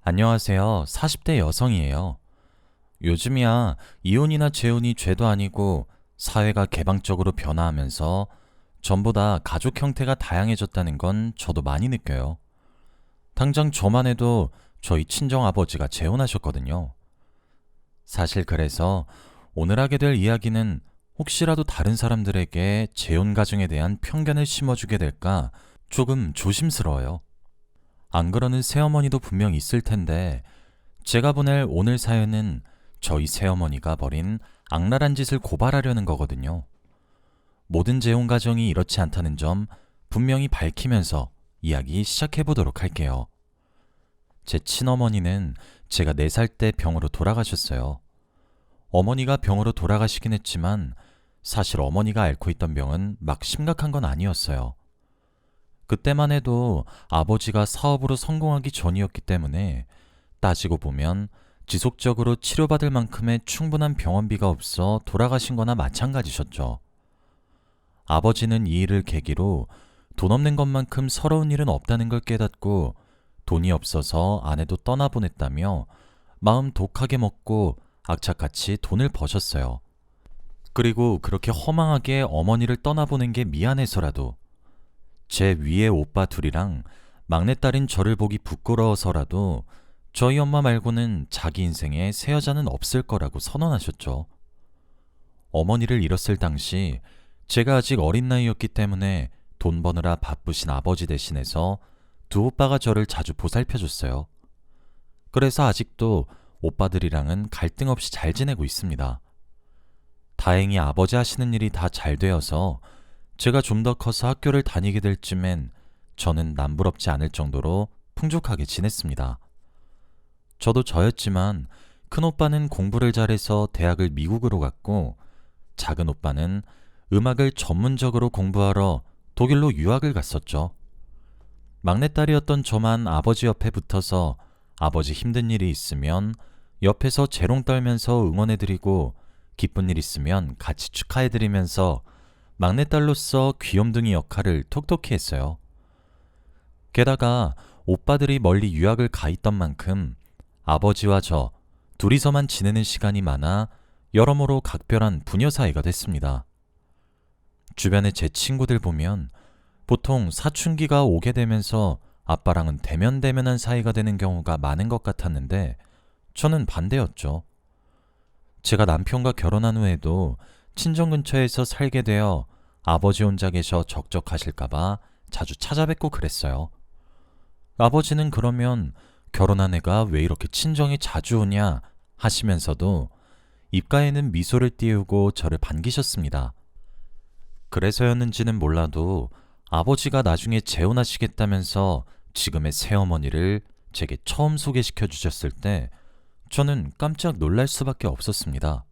안녕하세요. 40대 여성이에요. 요즘이야 이혼이나 재혼이 죄도 아니고 사회가 개방적으로 변화하면서 전보다 가족 형태가 다양해졌다는 건 저도 많이 느껴요. 당장 저만 해도 저희 친정아버지가 재혼하셨거든요. 사실 그래서 오늘 하게 될 이야기는 혹시라도 다른 사람들에게 재혼 가정에 대한 편견을 심어주게 될까 조금 조심스러워요. 안 그러는 새어머니도 분명 있을 텐데 제가 보낼 오늘 사연은 저희 새어머니가 벌인 악랄한 짓을 고발하려는 거거든요. 모든 재혼 가정이 이렇지 않다는 점 분명히 밝히면서 이야기 시작해 보도록 할게요. 제 친어머니는 제가 4살 때 병으로 돌아가셨어요. 어머니가 병으로 돌아가시긴 했지만 사실 어머니가 앓고 있던 병은 막 심각한 건 아니었어요. 그때만 해도 아버지가 사업으로 성공하기 전이었기 때문에 따지고 보면 지속적으로 치료받을 만큼의 충분한 병원비가 없어 돌아가신 거나 마찬가지셨죠. 아버지는 이 일을 계기로 돈 없는 것만큼 서러운 일은 없다는 걸 깨닫고 돈이 없어서 아내도 떠나보냈다며 마음 독하게 먹고 악착같이 돈을 버셨어요. 그리고 그렇게 허망하게 어머니를 떠나보낸 게 미안해서라도 제 위에 오빠 둘이랑 막내딸인 저를 보기 부끄러워서라도 저희 엄마 말고는 자기 인생에 새 여자는 없을 거라고 선언하셨죠. 어머니를 잃었을 당시 제가 아직 어린 나이였기 때문에 돈 버느라 바쁘신 아버지 대신해서 두 오빠가 저를 자주 보살펴줬어요. 그래서 아직도 오빠들이랑은 갈등 없이 잘 지내고 있습니다. 다행히 아버지 하시는 일이 다 잘 되어서 제가 좀 더 커서 학교를 다니게 될 쯤엔 저는 남부럽지 않을 정도로 풍족하게 지냈습니다. 저도 저였지만 큰 오빠는 공부를 잘해서 대학을 미국으로 갔고 작은 오빠는 음악을 전문적으로 공부하러 독일로 유학을 갔었죠. 막내딸이었던 저만 아버지 옆에 붙어서 아버지 힘든 일이 있으면 옆에서 재롱 떨면서 응원해드리고 기쁜 일 있으면 같이 축하해드리면서 막내딸로서 귀염둥이 역할을 톡톡히 했어요. 게다가 오빠들이 멀리 유학을 가 있던 만큼 아버지와 저 둘이서만 지내는 시간이 많아 여러모로 각별한 부녀 사이가 됐습니다. 주변에 제 친구들 보면 보통 사춘기가 오게 되면서 아빠랑은 대면대면한 사이가 되는 경우가 많은 것 같았는데 저는 반대였죠. 제가 남편과 결혼한 후에도 친정 근처에서 살게 되어 아버지 혼자 계셔 적적하실까봐 자주 찾아뵙고 그랬어요. 아버지는 그러면 결혼한 애가 왜 이렇게 친정에 자주 오냐 하시면서도 입가에는 미소를 띄우고 저를 반기셨습니다. 그래서였는지는 몰라도 아버지가 나중에 재혼하시겠다면서 지금의 새어머니를 제게 처음 소개시켜 주셨을 때 저는 깜짝 놀랄 수밖에 없었습니다.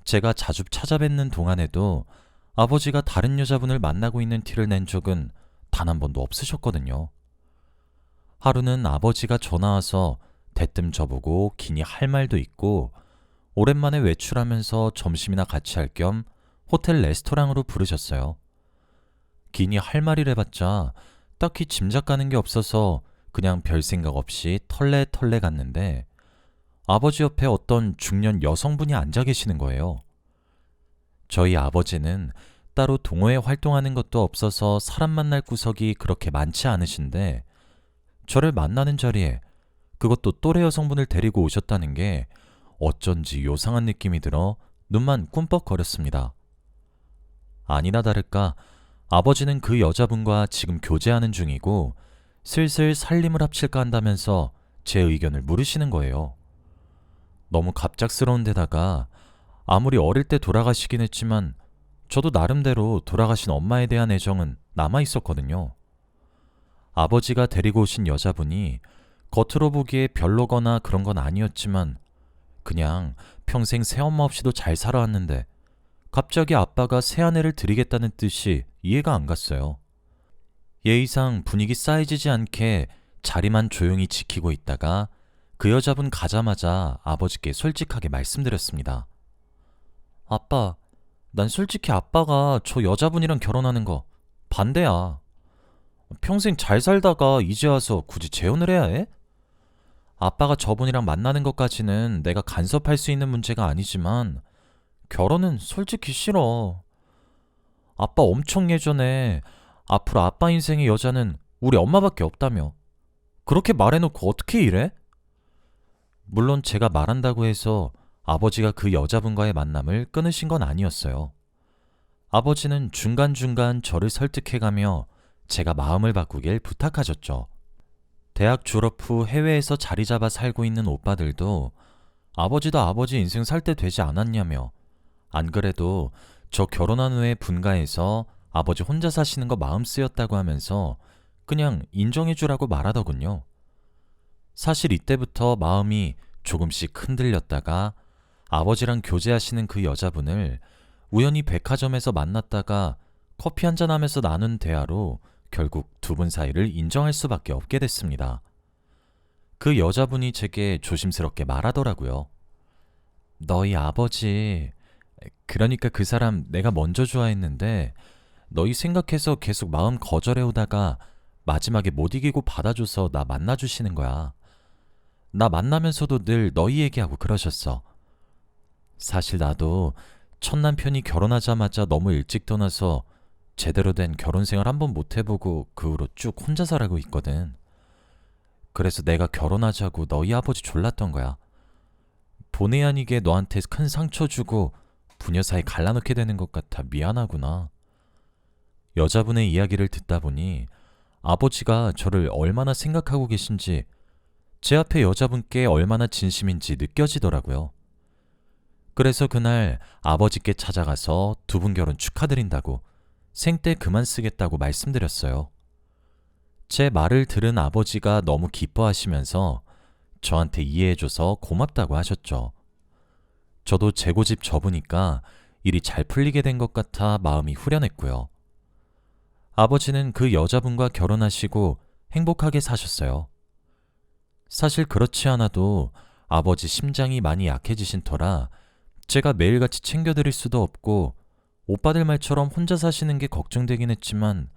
제가 자주 찾아뵙는 동안에도 아버지가 다른 여자분을 만나고 있는 티를 낸 적은 단 한 번도 없으셨거든요. 하루는 아버지가 전화 와서 대뜸 저보고 기니 할 말도 있고 오랜만에 외출하면서 점심이나 같이 할 겸 호텔 레스토랑으로 부르셨어요. 기니 할 말이래봤자 딱히 짐작 가는 게 없어서 그냥 별 생각 없이 털레털레 갔는데 아버지 옆에 어떤 중년 여성분이 앉아 계시는 거예요. 저희 아버지는 따로 동호회 활동하는 것도 없어서 사람 만날 구석이 그렇게 많지 않으신데 저를 만나는 자리에 그것도 또래 여성분을 데리고 오셨다는 게 어쩐지 요상한 느낌이 들어 눈만 꿈뻑거렸습니다. 아니나 다를까 아버지는 그 여자분과 지금 교제하는 중이고 슬슬 살림을 합칠까 한다면서 제 의견을 물으시는 거예요. 너무 갑작스러운 데다가 아무리 어릴 때 돌아가시긴 했지만 저도 나름대로 돌아가신 엄마에 대한 애정은 남아 있었거든요. 아버지가 데리고 오신 여자분이 겉으로 보기에 별로거나 그런 건 아니었지만 그냥 평생 새엄마 없이도 잘 살아왔는데 갑자기 아빠가 새아내를 드리겠다는 뜻이 이해가 안 갔어요. 예의상 분위기 쌓이지지 않게 자리만 조용히 지키고 있다가 그 여자분 가자마자 아버지께 솔직하게 말씀드렸습니다. 아빠, 난 솔직히 아빠가 저 여자분이랑 결혼하는 거 반대야. 평생 잘 살다가 이제 와서 굳이 재혼을 해야 해? 아빠가 저분이랑 만나는 것까지는 내가 간섭할 수 있는 문제가 아니지만 결혼은 솔직히 싫어. 아빠 엄청 예전에 앞으로 아빠 인생의 여자는 우리 엄마밖에 없다며. 그렇게 말해놓고 어떻게 이래? 물론 제가 말한다고 해서 아버지가 그 여자분과의 만남을 끊으신 건 아니었어요. 아버지는 중간중간 저를 설득해가며 제가 마음을 바꾸길 부탁하셨죠. 대학 졸업 후 해외에서 자리 잡아 살고 있는 오빠들도 아버지도 아버지 인생 살 때 되지 않았냐며, 안 그래도 저 결혼한 후에 분가해서 아버지 혼자 사시는 거 마음 쓰였다고 하면서 그냥 인정해주라고 말하더군요. 사실 이때부터 마음이 조금씩 흔들렸다가 아버지랑 교제하시는 그 여자분을 우연히 백화점에서 만났다가 커피 한잔 하면서 나눈 대화로 결국 두 분 사이를 인정할 수밖에 없게 됐습니다. 그 여자분이 제게 조심스럽게 말하더라고요. 너희 아버지, 그러니까 그 사람 내가 먼저 좋아했는데 너희 생각해서 계속 마음 거절해오다가 마지막에 못 이기고 받아줘서 나 만나주시는 거야. 나 만나면서도 늘 너희 얘기하고 그러셨어. 사실 나도 첫 남편이 결혼하자마자 너무 일찍 떠나서 제대로 된 결혼 생활 한번 못 해보고 그 후로 쭉 혼자 살아가고 있거든. 그래서 내가 결혼하자고 너희 아버지 졸랐던 거야. 본의 아니게 너한테 큰 상처 주고 부녀 사이 갈라놓게 되는 것 같아 미안하구나. 여자분의 이야기를 듣다 보니 아버지가 저를 얼마나 생각하고 계신지, 제 앞에 여자분께 얼마나 진심인지 느껴지더라고요. 그래서 그날 아버지께 찾아가서 두 분 결혼 축하드린다고 생떼 그만 쓰겠다고 말씀드렸어요. 제 말을 들은 아버지가 너무 기뻐하시면서 저한테 이해해줘서 고맙다고 하셨죠. 저도 재고집 접으니까 일이 잘 풀리게 된 것 같아 마음이 후련했고요. 아버지는 그 여자분과 결혼하시고 행복하게 사셨어요. 사실 그렇지 않아도 아버지 심장이 많이 약해지신 터라 제가 매일같이 챙겨드릴 수도 없고 오빠들 말처럼 혼자 사시는 게 걱정되긴 했지만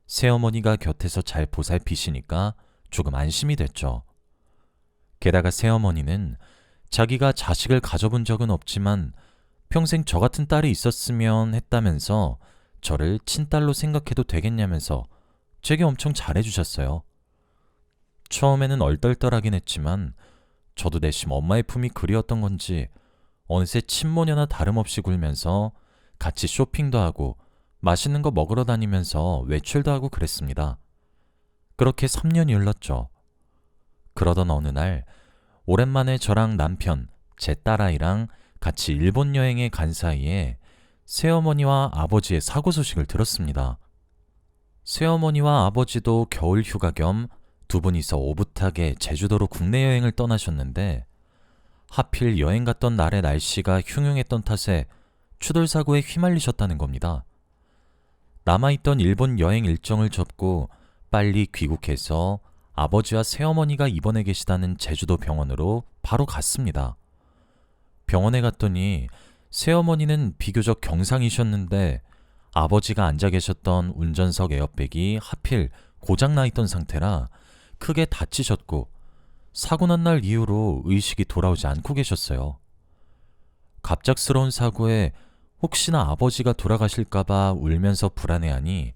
새어머니가 곁에서 잘 보살피시니까 조금 안심이 됐죠. 게다가 새어머니는 자기가 자식을 가져본 적은 없지만 평생 저 같은 딸이 있었으면 했다면서 저를 친딸로 생각해도 되겠냐면서 제게 엄청 잘해주셨어요. 처음에는 얼떨떨하긴 했지만 저도 내심 엄마의 품이 그리웠던 건지 어느새 친모녀나 다름없이 굴면서 같이 쇼핑도 하고 맛있는 거 먹으러 다니면서 외출도 하고 그랬습니다. 그렇게 3년이 흘렀죠. 그러던 어느 날 오랜만에 저랑 남편, 제 딸아이랑 같이 일본 여행에 간 사이에 새어머니와 아버지의 사고 소식을 들었습니다. 새어머니와 아버지도 겨울 휴가 겸 두 분이서 오붓하게 제주도로 국내 여행을 떠나셨는데 하필 여행 갔던 날의 날씨가 흉흉했던 탓에 추돌사고에 휘말리셨다는 겁니다. 남아있던 일본 여행 일정을 접고 빨리 귀국해서 아버지와 새어머니가 입원해 계시다는 제주도 병원으로 바로 갔습니다. 병원에 갔더니 새어머니는 비교적 경상이셨는데 아버지가 앉아 계셨던 운전석 에어백이 하필 고장나 있던 상태라 크게 다치셨고 사고 난 날 이후로 의식이 돌아오지 않고 계셨어요. 갑작스러운 사고에 혹시나 아버지가 돌아가실까봐 울면서 불안해하니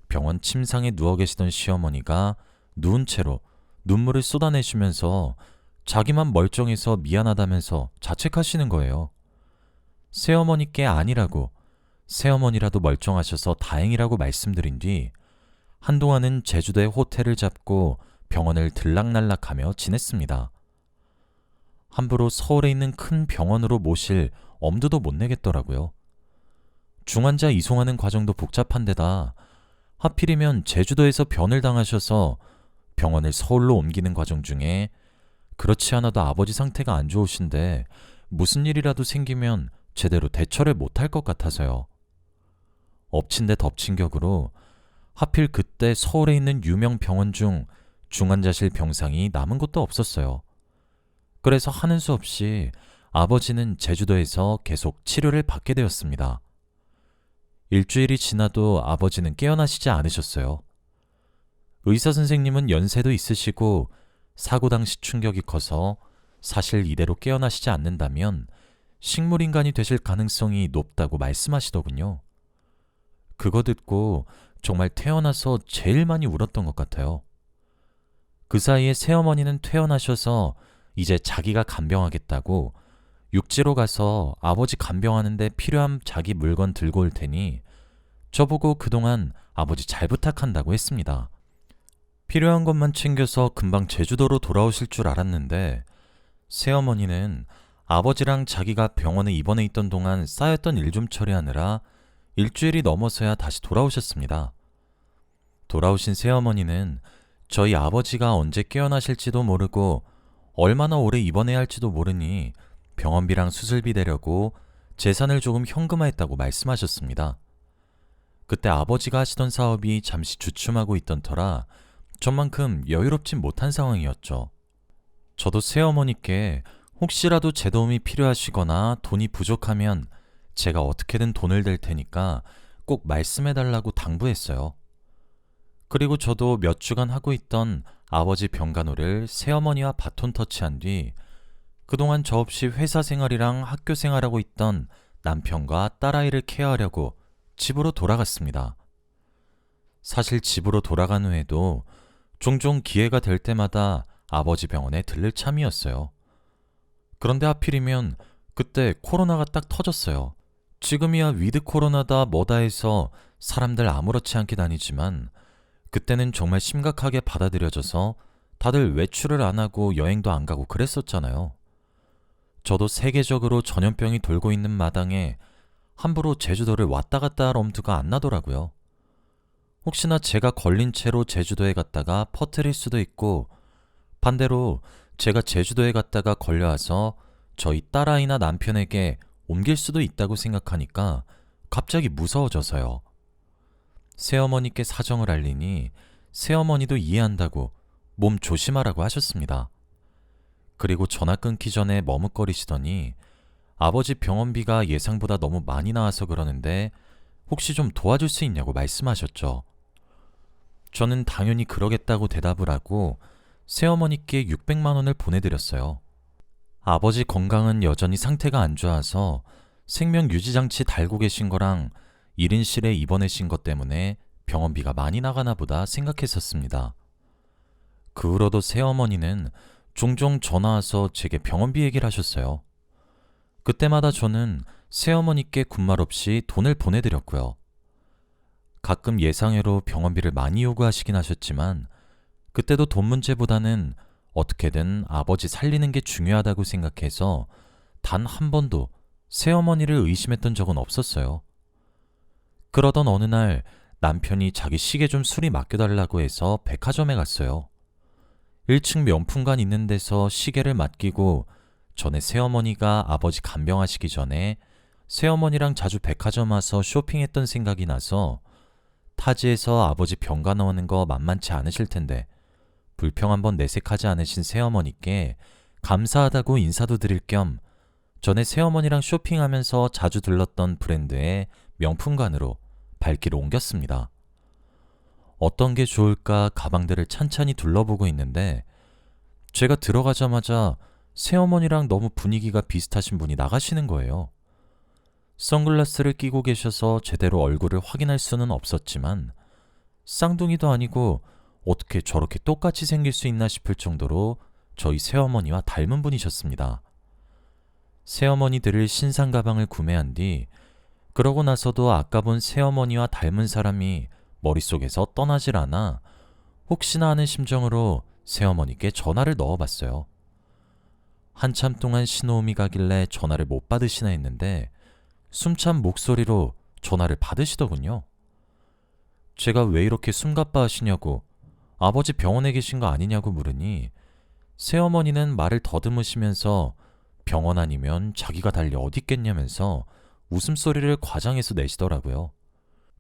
병원 침상에 누워 계시던 시어머니가 누운 채로 눈물을 쏟아내시면서 자기만 멀쩡해서 미안하다면서 자책하시는 거예요. 새어머니께 아니라고, 새어머니라도 멀쩡하셔서 다행이라고 말씀드린 뒤 한동안은 제주도에 호텔을 잡고 병원을 들락날락하며 지냈습니다. 함부로 서울에 있는 큰 병원으로 모실 엄두도 못 내겠더라고요. 중환자 이송하는 과정도 복잡한 데다 하필이면 제주도에서 변을 당하셔서 병원을 서울로 옮기는 과정 중에 그렇지 않아도 아버지 상태가 안 좋으신데 무슨 일이라도 생기면 제대로 대처를 못할 것 같아서요. 엎친 데 덮친 격으로 하필 그때 서울에 있는 유명 병원 중 중환자실 병상이 남은 곳도 없었어요. 그래서 하는 수 없이 아버지는 제주도에서 계속 치료를 받게 되었습니다. 일주일이 지나도 아버지는 깨어나시지 않으셨어요. 의사 선생님은 연세도 있으시고 사고 당시 충격이 커서 사실 이대로 깨어나시지 않는다면 식물인간이 되실 가능성이 높다고 말씀하시더군요. 그거 듣고 정말 태어나서 제일 많이 울었던 것 같아요. 그 사이에 새어머니는 퇴원하셔서 이제 자기가 간병하겠다고 육지로 가서 아버지 간병하는데 필요한 자기 물건 들고 올 테니 저보고 그동안 아버지 잘 부탁한다고 했습니다. 필요한 것만 챙겨서 금방 제주도로 돌아오실 줄 알았는데 새어머니는 아버지랑 자기가 병원에 입원해 있던 동안 쌓였던 일 좀 처리하느라 일주일이 넘어서야 다시 돌아오셨습니다. 돌아오신 새어머니는 저희 아버지가 언제 깨어나실지도 모르고 얼마나 오래 입원해야 할지도 모르니 병원비랑 수술비 내려고 재산을 조금 현금화했다고 말씀하셨습니다. 그때 아버지가 하시던 사업이 잠시 주춤하고 있던 터라 전만큼 여유롭진 못한 상황이었죠. 저도 새어머니께 혹시라도 제 도움이 필요하시거나 돈이 부족하면 제가 어떻게든 돈을 댈 테니까 꼭 말씀해달라고 당부했어요. 그리고 저도 몇 주간 하고 있던 아버지 병간호를 새어머니와 바톤 터치한 뒤 그동안 저 없이 회사 생활이랑 학교 생활하고 있던 남편과 딸아이를 케어하려고 집으로 돌아갔습니다. 사실 집으로 돌아간 후에도 종종 기회가 될 때마다 아버지 병원에 들를 참이었어요. 그런데 하필이면 그때 코로나가 딱 터졌어요. 지금이야 위드 코로나다 뭐다 해서 사람들 아무렇지 않게 다니지만 그때는 정말 심각하게 받아들여져서 다들 외출을 안 하고 여행도 안 가고 그랬었잖아요. 저도 세계적으로 전염병이 돌고 있는 마당에 함부로 제주도를 왔다 갔다 할 엄두가 안 나더라고요. 혹시나 제가 걸린 채로 제주도에 갔다가 퍼뜨릴 수도 있고 반대로 제가 제주도에 갔다가 걸려와서 저희 딸아이나 남편에게 옮길 수도 있다고 생각하니까 갑자기 무서워져서요. 새어머니께 사정을 알리니 새어머니도 이해한다고 몸 조심하라고 하셨습니다. 그리고 전화 끊기 전에 머뭇거리시더니 아버지 병원비가 예상보다 너무 많이 나와서 그러는데 혹시 좀 도와줄 수 있냐고 말씀하셨죠. 저는 당연히 그러겠다고 대답을 하고 새어머니께 600만 원을 보내드렸어요. 아버지 건강은 여전히 상태가 안 좋아서 생명 유지장치 달고 계신 거랑 1인실에 입원하신 것 때문에 병원비가 많이 나가나 보다 생각했었습니다. 그 후로도 새어머니는 종종 전화와서 제게 병원비 얘기를 하셨어요. 그때마다 저는 새어머니께 군말 없이 돈을 보내드렸고요. 가끔 예상외로 병원비를 많이 요구하시긴 하셨지만 그때도 돈 문제보다는 어떻게든 아버지 살리는 게 중요하다고 생각해서 단 한 번도 새어머니를 의심했던 적은 없었어요. 그러던 어느 날 남편이 자기 시계 좀 수리 맡겨달라고 해서 백화점에 갔어요. 1층 명품관 있는 데서 시계를 맡기고 전에 새어머니가 아버지 간병하시기 전에 새어머니랑 자주 백화점 와서 쇼핑했던 생각이 나서 타지에서 아버지 병가 나오는 거 만만치 않으실 텐데 불평 한번 내색하지 않으신 새어머니께 감사하다고 인사도 드릴 겸 전에 새어머니랑 쇼핑하면서 자주 들렀던 브랜드의 명품관으로 발길을 옮겼습니다. 어떤 게 좋을까 가방들을 찬찬히 둘러보고 있는데 제가 들어가자마자 새어머니랑 너무 분위기가 비슷하신 분이 나가시는 거예요. 선글라스를 끼고 계셔서 제대로 얼굴을 확인할 수는 없었지만 쌍둥이도 아니고 어떻게 저렇게 똑같이 생길 수 있나 싶을 정도로 저희 새어머니와 닮은 분이셨습니다. 새어머니 들을 신상 가방을 구매한 뒤 그러고 나서도 아까 본 새어머니와 닮은 사람이 머릿속에서 떠나질 않아 혹시나 하는 심정으로 새어머니께 전화를 넣어봤어요. 한참 동안 신호음이 가길래 전화를 못 받으시나 했는데 숨찬 목소리로 전화를 받으시더군요. 제가 왜 이렇게 숨가빠 하시냐고 아버지 병원에 계신 거 아니냐고 물으니 새어머니는 말을 더듬으시면서 병원 아니면 자기가 달리 어디 있겠냐면서 웃음소리를 과장해서 내시더라고요.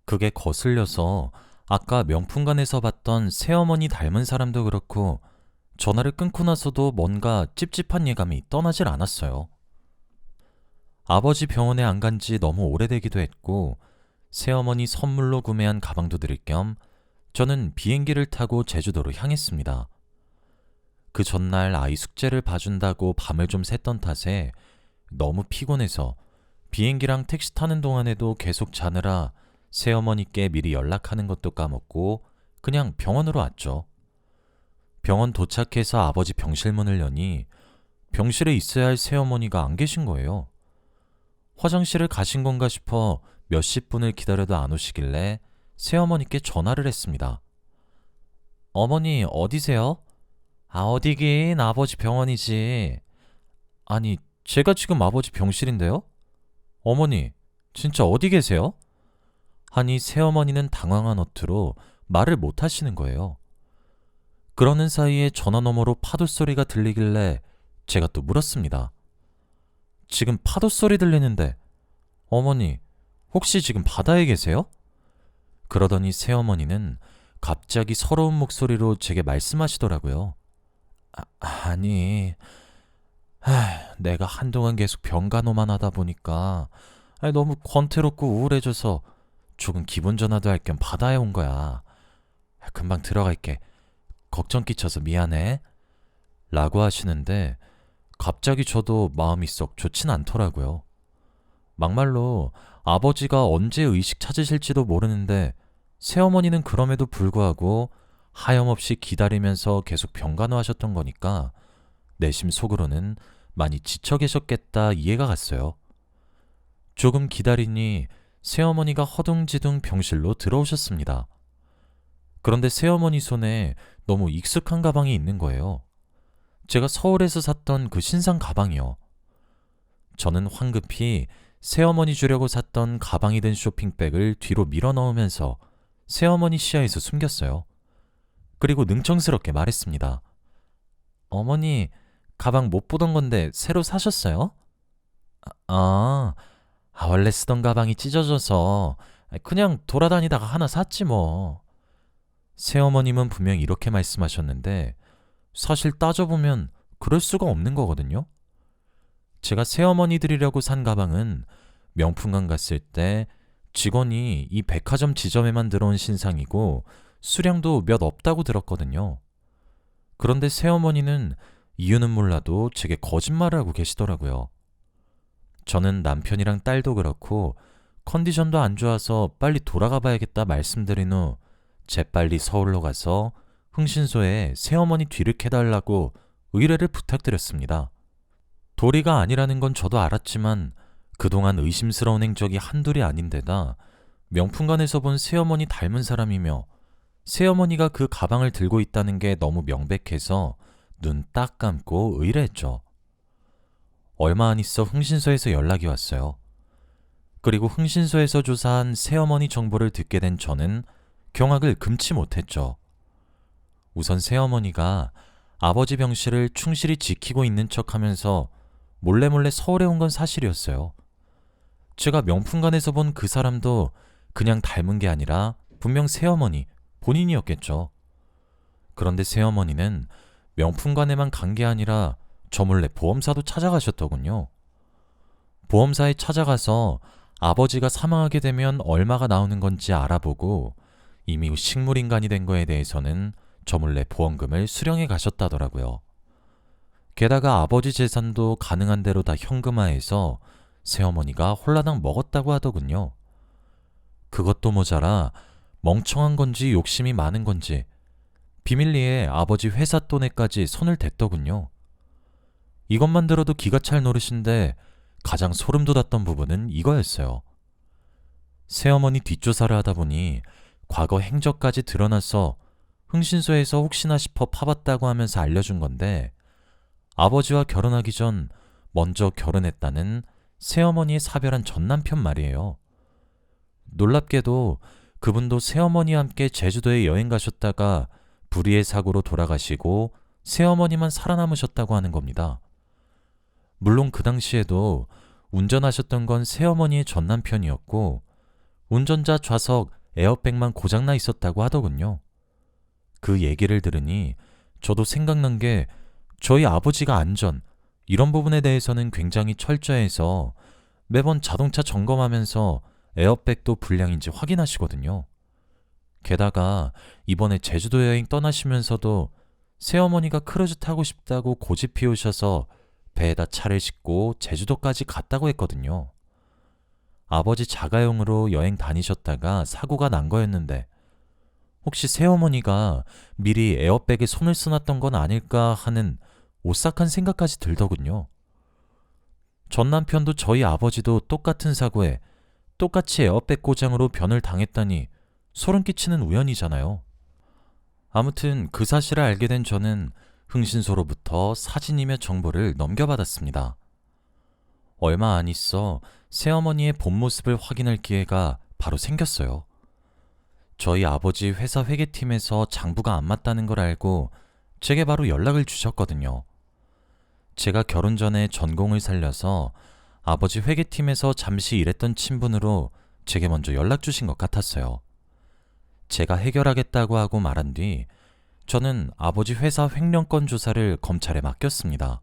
그게 거슬려서 아까 명품관에서 봤던 새어머니 닮은 사람도 그렇고 전화를 끊고 나서도 뭔가 찝찝한 예감이 떠나질 않았어요. 아버지 병원에 안 간지 너무 오래되기도 했고 새어머니 선물로 구매한 가방도 드릴 겸 저는 비행기를 타고 제주도로 향했습니다. 그 전날 아이 숙제를 봐준다고 밤을 좀 샜던 탓에 너무 피곤해서 비행기랑 택시 타는 동안에도 계속 자느라 새어머니께 미리 연락하는 것도 까먹고 그냥 병원으로 왔죠. 병원 도착해서 아버지 병실 문을 여니 병실에 있어야 할 새어머니가 안 계신 거예요. 화장실을 가신 건가 싶어 몇십 분을 기다려도 안 오시길래 새어머니께 전화를 했습니다. 어머니 어디세요? 어디긴 아버지 병원이지. 아니, 제가 지금 아버지 병실인데요? 어머니, 진짜 어디 계세요? 하니 새어머니는 당황한 어투로 말을 못 하시는 거예요. 그러는 사이에 전화 너머로 파도 소리가 들리길래 제가 또 물었습니다. 지금 파도 소리 들리는데 어머니, 혹시 지금 바다에 계세요? 그러더니 새어머니는 갑자기 서러운 목소리로 제게 말씀하시더라고요. 아니, 내가 한동안 계속 병간호만 하다 보니까 너무 권태롭고 우울해져서 조금 기분 전환도 할 겸 바다에 온 거야. 금방 들어갈게. 걱정 끼쳐서 미안해. 라고 하시는데 갑자기 저도 마음이 썩 좋진 않더라고요. 막말로 아버지가 언제 의식 찾으실지도 모르는데 새어머니는 그럼에도 불구하고 하염없이 기다리면서 계속 병간호하셨던 거니까 내심 속으로는 많이 지쳐 계셨겠다 이해가 갔어요. 조금 기다리니 새어머니가 허둥지둥 병실로 들어오셨습니다. 그런데 새어머니 손에 너무 익숙한 가방이 있는 거예요. 제가 서울에서 샀던 그 신상 가방이요. 저는 황급히 새어머니 주려고 샀던 가방이 든 쇼핑백을 뒤로 밀어 넣으면서 새어머니 시야에서 숨겼어요. 그리고 능청스럽게 말했습니다. 어머니, 가방 못 보던 건데 새로 사셨어요? 원래 쓰던 가방이 찢어져서 그냥 돌아다니다가 하나 샀지 뭐. 새어머님은 분명 이렇게 말씀하셨는데 사실 따져보면 그럴 수가 없는 거거든요. 제가 새어머니 드리려고 산 가방은 명품관 갔을 때 직원이 이 백화점 지점에만 들어온 신상이고 수량도 몇 없다고 들었거든요. 그런데 새어머니는 이유는 몰라도 제게 거짓말을 하고 계시더라고요. 저는 남편이랑 딸도 그렇고 컨디션도 안 좋아서 빨리 돌아가 봐야겠다 말씀드린 후 재빨리 서울로 가서 흥신소에 새어머니 뒤를 캐달라고 의뢰를 부탁드렸습니다. 도리가 아니라는 건 저도 알았지만 그동안 의심스러운 행적이 한둘이 아닌데다 명품관에서 본 새어머니 닮은 사람이며 새어머니가 그 가방을 들고 있다는 게 너무 명백해서 눈 딱 감고 의뢰했죠. 얼마 안 있어 흥신소에서 연락이 왔어요. 그리고 흥신소에서 조사한 새어머니 정보를 듣게 된 저는 경악을 금치 못했죠. 우선 새어머니가 아버지 병실을 충실히 지키고 있는 척하면서 몰래 서울에 온 건 사실이었어요. 제가 명품관에서 본 그 사람도 그냥 닮은 게 아니라 분명 새어머니 본인이었겠죠. 그런데 새어머니는 명품관에만 간 게 아니라 저 몰래 보험사도 찾아가셨더군요. 보험사에 찾아가서 아버지가 사망하게 되면 얼마가 나오는 건지 알아보고 이미 식물인간이 된 거에 대해서는 저 몰래 보험금을 수령해 가셨다더라고요. 게다가 아버지 재산도 가능한 대로 다 현금화해서 새어머니가 홀라당 먹었다고 하더군요. 그것도 모자라 멍청한 건지 욕심이 많은 건지 비밀리에 아버지 회사 돈에까지 손을 댔더군요. 이것만 들어도 기가 찰 노릇인데 가장 소름 돋았던 부분은 이거였어요. 새어머니 뒷조사를 하다 보니 과거 행적까지 드러나서 흥신소에서 혹시나 싶어 파봤다고 하면서 알려준 건데 아버지와 결혼하기 전 먼저 결혼했다는 새어머니의 사별한 전남편 말이에요. 놀랍게도 그분도 새어머니와 함께 제주도에 여행 가셨다가 불의의 사고로 돌아가시고 새어머니만 살아남으셨다고 하는 겁니다. 물론 그 당시에도 운전하셨던 건 새어머니의 전남편이었고 운전자 좌석 에어백만 고장나 있었다고 하더군요. 그 얘기를 들으니 저도 생각난 게 저희 아버지가 안전, 이런 부분에 대해서는 굉장히 철저해서 매번 자동차 점검하면서 에어백도 불량인지 확인하시거든요. 게다가 이번에 제주도 여행 떠나시면서도 새어머니가 크루즈 타고 싶다고 고집 피우셔서 배에다 차를 싣고 제주도까지 갔다고 했거든요. 아버지 자가용으로 여행 다니셨다가 사고가 난 거였는데 혹시 새어머니가 미리 에어백에 손을 써놨던 건 아닐까 하는 오싹한 생각까지 들더군요. 전 남편도 저희 아버지도 똑같은 사고에 똑같이 에어백 고장으로 변을 당했다니 소름 끼치는 우연이잖아요. 아무튼 그 사실을 알게 된 저는 흥신소로부터 사진이며 정보를 넘겨받았습니다. 얼마 안 있어 새어머니의 본 모습을 확인할 기회가 바로 생겼어요. 저희 아버지 회사 회계팀에서 장부가 안 맞다는 걸 알고 제게 바로 연락을 주셨거든요. 제가 결혼 전에 전공을 살려서 아버지 회계팀에서 잠시 일했던 친분으로 제게 먼저 연락 주신 것 같았어요. 제가 해결하겠다고 하고 말한 뒤 저는 아버지 회사 횡령건 조사를 검찰에 맡겼습니다.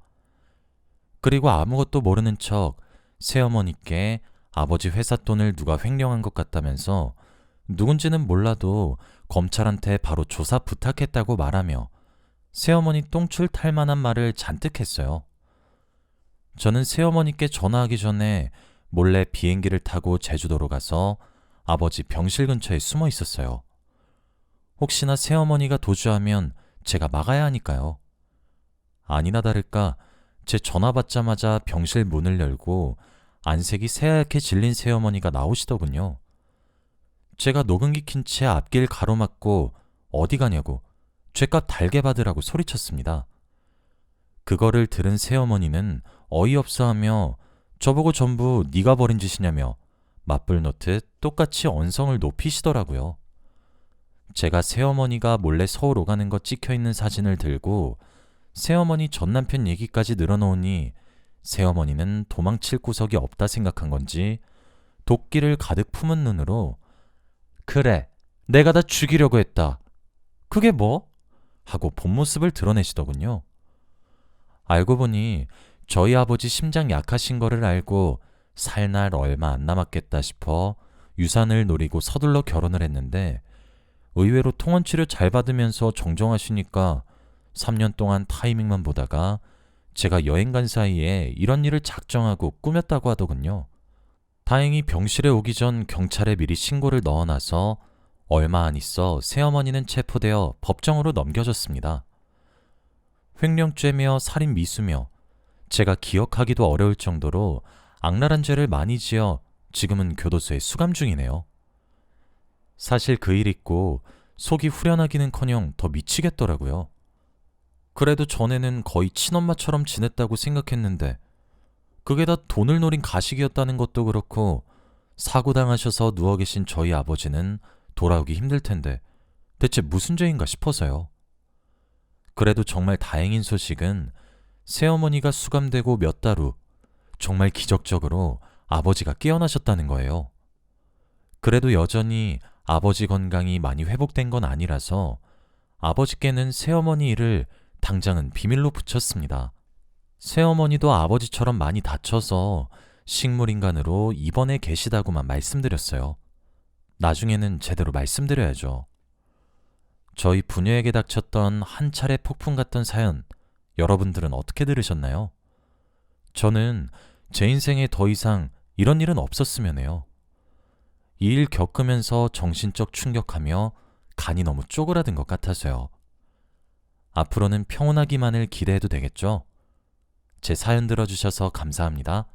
그리고 아무것도 모르는 척 새어머니께 아버지 회사 돈을 누가 횡령한 것 같다면서 누군지는 몰라도 검찰한테 바로 조사 부탁했다고 말하며 새어머니 똥줄 탈 만한 말을 잔뜩 했어요. 저는 새어머니께 전화하기 전에 몰래 비행기를 타고 제주도로 가서 아버지 병실 근처에 숨어 있었어요. 혹시나 새어머니가 도주하면 제가 막아야 하니까요. 아니나 다를까 제 전화 받자마자 병실 문을 열고 안색이 새하얗게 질린 새어머니가 나오시더군요. 제가 녹음기 킨 채 앞길 가로막고 어디 가냐고 죗값 달게 받으라고 소리쳤습니다. 그거를 들은 새어머니는 어이없어하며 저보고 전부 네가 벌인 짓이냐며 맞불 놓듯 똑같이 언성을 높이시더라고요. 제가 새어머니가 몰래 서울 오가는 거 찍혀있는 사진을 들고 새어머니 전 남편 얘기까지 늘어놓으니 새어머니는 도망칠 구석이 없다 생각한 건지 도끼를 가득 품은 눈으로 그래, 내가 다 죽이려고 했다. 그게 뭐? 하고 본 모습을 드러내시더군요. 알고 보니 저희 아버지 심장 약하신 거를 알고 살 날 얼마 안 남았겠다 싶어 유산을 노리고 서둘러 결혼을 했는데 의외로 통원치료 잘 받으면서 정정하시니까 3년 동안 타이밍만 보다가 제가 여행 간 사이에 이런 일을 작정하고 꾸몄다고 하더군요. 다행히 병실에 오기 전 경찰에 미리 신고를 넣어놔서 얼마 안 있어 새어머니는 체포되어 법정으로 넘겨졌습니다. 횡령죄며 살인 미수며 제가 기억하기도 어려울 정도로 악랄한 죄를 많이 지어 지금은 교도소에 수감 중이네요. 사실 그 일 있고 속이 후련하기는커녕 더 미치겠더라고요. 그래도 전에는 거의 친엄마처럼 지냈다고 생각했는데 그게 다 돈을 노린 가식이었다는 것도 그렇고 사고 당하셔서 누워 계신 저희 아버지는 돌아오기 힘들 텐데 대체 무슨 죄인가 싶어서요. 그래도 정말 다행인 소식은 새어머니가 수감되고 몇 달 후 정말 기적적으로 아버지가 깨어나셨다는 거예요. 그래도 여전히 아버지 건강이 많이 회복된 건 아니라서 아버지께는 새어머니 일을 당장은 비밀로 붙였습니다. 새어머니도 아버지처럼 많이 다쳐서 식물인간으로 입원해 계시다고만 말씀드렸어요. 나중에는 제대로 말씀드려야죠. 저희 부녀에게 닥쳤던 한 차례 폭풍 같던 사연, 여러분들은 어떻게 들으셨나요? 저는 제 인생에 더 이상 이런 일은 없었으면 해요. 이 일 겪으면서 정신적 충격하며 간이 너무 쪼그라든 것 같아서요. 앞으로는 평온하기만을 기대해도 되겠죠? 제 사연 들어주셔서 감사합니다.